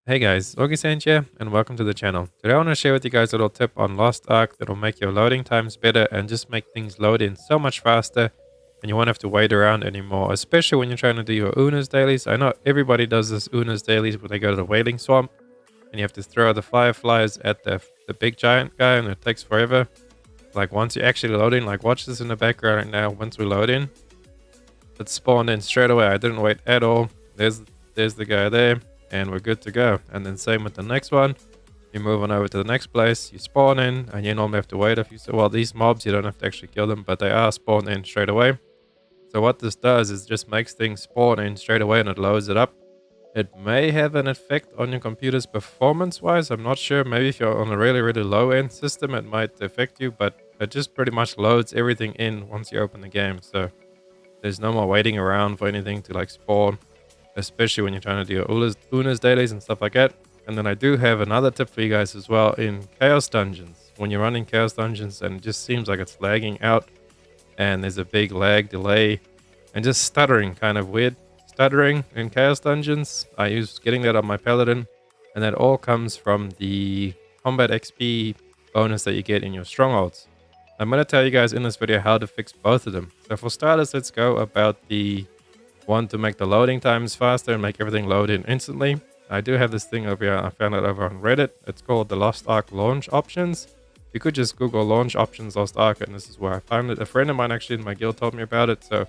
Hey guys, August here, and welcome to the channel. Today I want to share with you guys a little tip on Lost Ark that'll make your loading times better and just make things load in so much faster and you won't have to wait around anymore, especially when you're trying to do your Unas dailies. I know everybody does this Unas dailies when they go to the whaling swamp and you have to throw the fireflies at the big giant guy and it takes forever. Like once you actually load in, like watch this in the background right now, once we load in, it spawned in straight away. I didn't wait at all. There's the guy there. And we're good to go. And then same with the next one. You move on over to the next place, you spawn in, and you normally have to wait a few. Well, these mobs, you don't have to actually kill them, but they are spawned in straight away. So what this does is just makes things spawn in straight away and it loads it up. It may have an effect on your computer's performance-wise. I'm not sure. Maybe if you're on a really, really low-end system, it might affect you, but it just pretty much loads everything in once you open the game. So there's no more waiting around for anything to like spawn, especially when you're trying to do your Unas dailies and stuff like that. And then I do have another tip for you guys as well in Chaos Dungeons. When you're running Chaos Dungeons and it just seems like it's lagging out and there's a big lag delay and just stuttering, kind of weird stuttering in Chaos Dungeons. I use getting that on my Paladin, and that all comes from the combat XP bonus that you get in your strongholds. I'm going to tell you guys in this video how to fix both of them. So for starters, let's go about the one to make the loading times faster and make everything load in instantly. I do have this thing over here. I found it over on Reddit. It's called the Lost Ark launch options. You could just Google launch options Lost Ark, and this is where I found it. A friend of mine actually in my guild told me about it. So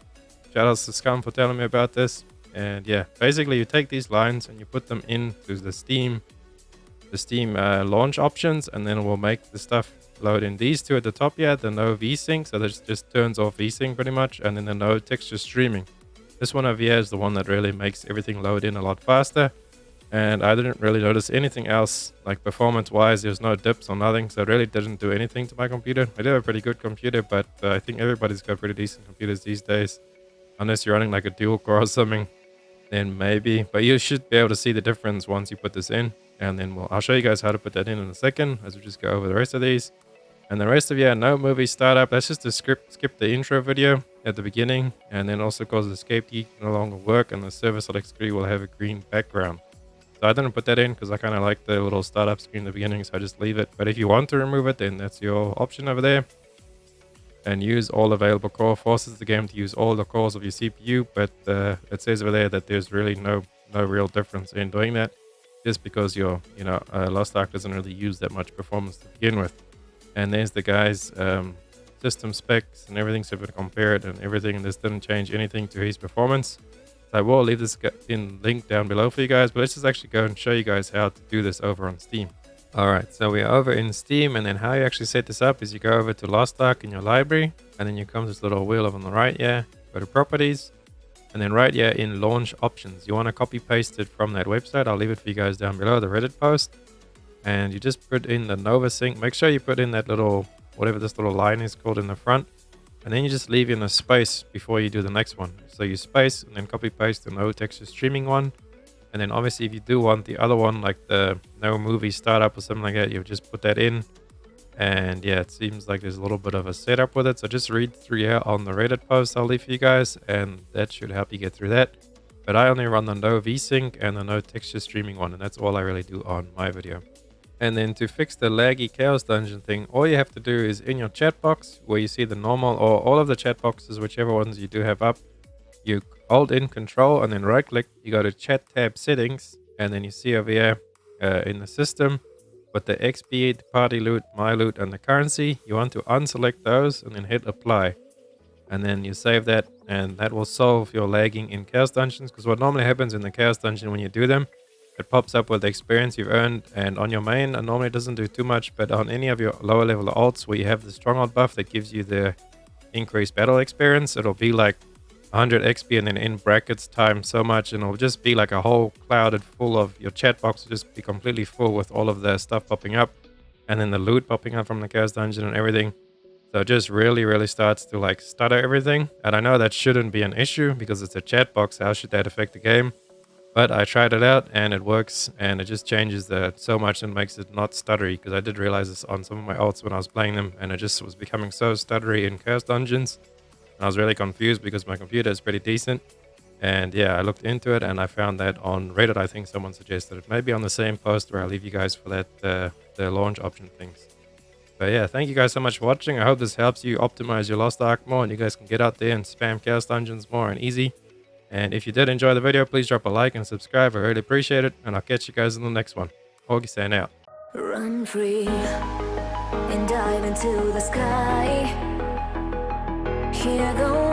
shout outs to Scum for telling me about this. And yeah, basically you take these lines and you put them into the Steam launch options, and then it will make the stuff load in. These two at the top here, the no VSync, so that just turns off VSync pretty much, and then the no texture streaming. This one over here is the one that really makes everything load in a lot faster. And I didn't really notice anything else, like performance-wise. There's no dips or nothing, so it really didn't do anything to my computer. I do have a pretty good computer, but I think everybody's got pretty decent computers these days. Unless you're running like a dual core or something, then maybe. But you should be able to see the difference once you put this in. And then I'll show you guys how to put that in a second, as we just go over the rest of these. And the rest of you, no movie startup. That's just to skip the intro video at the beginning. And then also cause the escape key no longer work and the server select screen will have a green background. So I didn't put that in because I kind of like the little startup screen at the beginning, so I just leave it. But if you want to remove it, then that's your option over there. And use all available core. Forces the game to use all the cores of your CPU, but it says over there that there's really no real difference in doing that, just because your Lost Ark doesn't really use that much performance to begin with. And there's the guy's system specs and everything, so we can compare it and everything. And this didn't change anything to his performance. So I will leave this in link down below for you guys, but let's just actually go and show you guys how to do this over on Steam. Alright, so we're over in Steam, and then how you actually set this up is you go over to Lost Ark in your library, and then you come to this little wheel over on the right here, go to Properties, and then right here in Launch Options, you want to copy paste it from that website. I'll leave it for you guys down below, the Reddit post. And you just put in the Nova Sync. Make sure you put in that little, whatever this little line is called in the front. And then you just leave in a space before you do the next one. So you space and then copy paste the no texture streaming one. And then obviously if you do want the other one, like the no movie startup or something like that, you just put that in. And yeah, it seems like there's a little bit of a setup with it. So just read through here on the Reddit post I'll leave for you guys, and that should help you get through that. But I only run the no VSync and the no texture streaming one, and that's all I really do on my video. And then to fix the laggy Chaos Dungeon thing, all you have to do is in your chat box where you see the normal or all of the chat boxes, whichever ones you do have up, you hold in Control and then right click, you go to Chat tab Settings, and then you see over here in the system with the XP, the party loot, my loot, and the currency, you want to unselect those and then hit Apply. And then you save that, and that will solve your lagging in Chaos Dungeons, because what normally happens in the Chaos Dungeon when you do them, it pops up with the experience you've earned, and on your main, it normally doesn't do too much, but on any of your lower level alts where you have the stronghold buff that gives you the increased battle experience, it'll be like 100 XP and then in brackets times so much, and it'll just be like a whole clouded full of your chat box will just be completely full with all of the stuff popping up, and then the loot popping up from the Chaos Dungeon and everything. So it just really starts to like stutter everything. And I know that shouldn't be an issue because it's a chat box. How should that affect the game? But I tried it out and it works, and it just changes that so much and makes it not stuttery, because I did realize this on some of my alts when I was playing them, and it just was becoming so stuttery in Chaos Dungeons. And I was really confused because my computer is pretty decent And yeah, I looked into it and I found that on Reddit. I think someone suggested it. Maybe on the same post where I leave you guys for that the launch option things. But yeah, thank you guys so much for watching. I hope this helps you optimize your Lost Ark more and you guys can get out there and spam chaos dungeons more and easy. And if you did enjoy the video, please drop a like and subscribe. I really appreciate it. And I'll catch you guys in the next one. Augie saying out. Run free and dive into the sky. Hear the